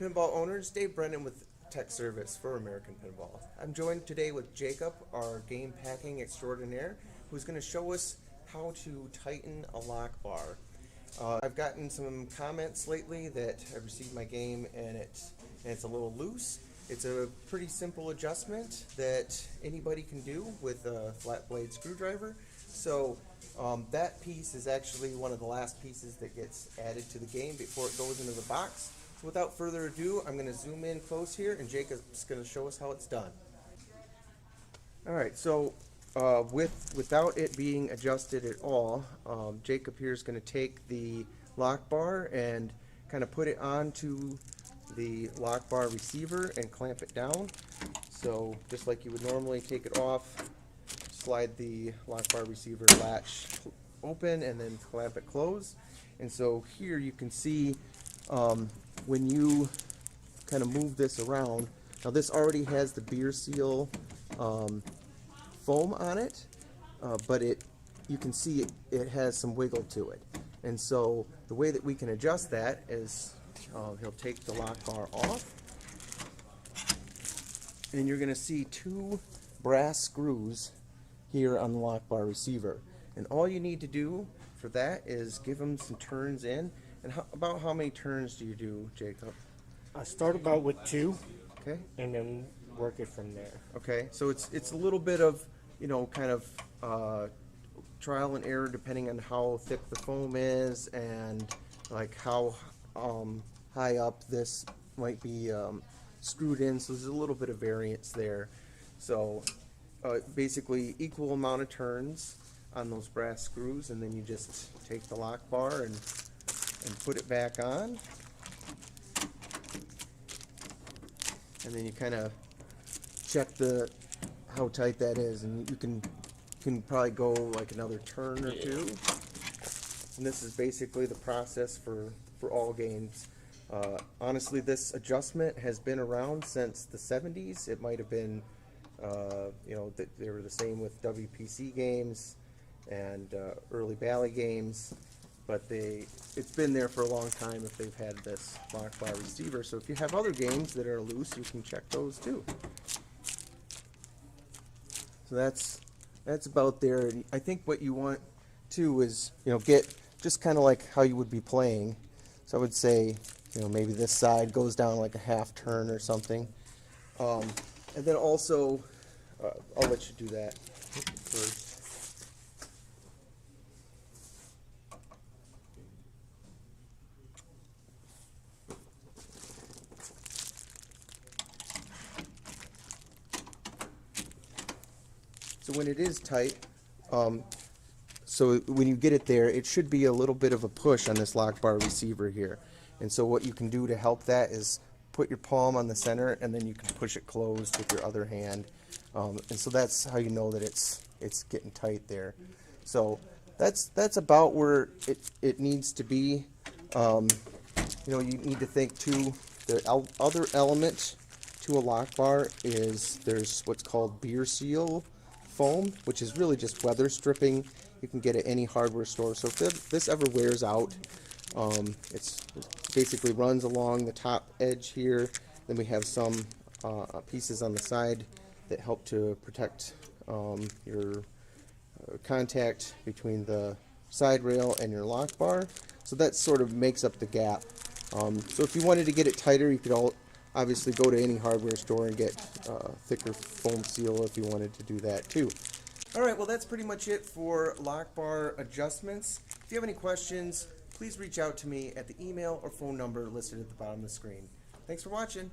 Pinball owners, Dave Brennan with Tech Service for American Pinball. I'm joined today with Jacob, our game packing extraordinaire, who's going to show us how to tighten a lock bar. I've gotten some comments lately that I've received my game and it's a little loose. It's a pretty simple adjustment that anybody can do with a flat blade screwdriver. So that piece is actually one of the last pieces that gets added to the game before it goes into the box. So without further ado, I'm going to zoom in close here and Jacob's going to show us how it's done. Alright, so without it being adjusted at all, Jacob here is going to take the lock bar and kind of put it onto the lock bar receiver and clamp it down. So just like you would normally take it off, slide the lock bar receiver latch open and then clamp it closed. And so here you can see when you kind of move this around, now this already has the beer seal foam on it, but you can see it has some wiggle to it. And so the way that we can adjust that is he'll take the lock bar off, and you're going to see two brass screws here on the lock bar receiver. And all you need to do for that is give them some turns in. And about how many turns do you do, Jacob? I start about with 2, okay, and then work it from there. Okay, so it's a little bit of, kind of trial and error depending on how thick the foam is and like how high up this might be screwed in. So there's a little bit of variance there. So basically equal amount of turns on those brass screws, and then you just take the lock bar and put it back on, and then you kind of check how tight that is, and you can probably go like another turn or two. And this is basically the process for all games. Honestly, this adjustment has been around since the 70s. It might have been they were the same with WPC games and early Bally games, but it's been there for a long time if they've had this lock bar receiver. So if you have other games that are loose, you can check those too. So that's about there. And I think what you want too is get just kind of like how you would be playing. So I would say maybe this side goes down like a half turn or something, and then also I'll let you do that first. So when it is tight, so when you get it there, it should be a little bit of a push on this lock bar receiver here. And so what you can do to help that is put your palm on the center, and then you can push it closed with your other hand. And so that's how you know that it's getting tight there. So that's about where it needs to be. You need to think too. The other element to a lock bar is there's what's called beer seal foam, which is really just weather stripping. You can get it at any hardware store. So if this ever wears out, it basically runs along the top edge here. Then we have some pieces on the side that help to protect your contact between the side rail and your lock bar. So that sort of makes up the gap. So if you wanted to get it tighter, you could obviously go to any hardware store and get thicker foam seal if you wanted to do that too. Alright, well that's pretty much it for lock bar adjustments. If you have any questions, please reach out to me at the email or phone number listed at the bottom of the screen. Thanks for watching.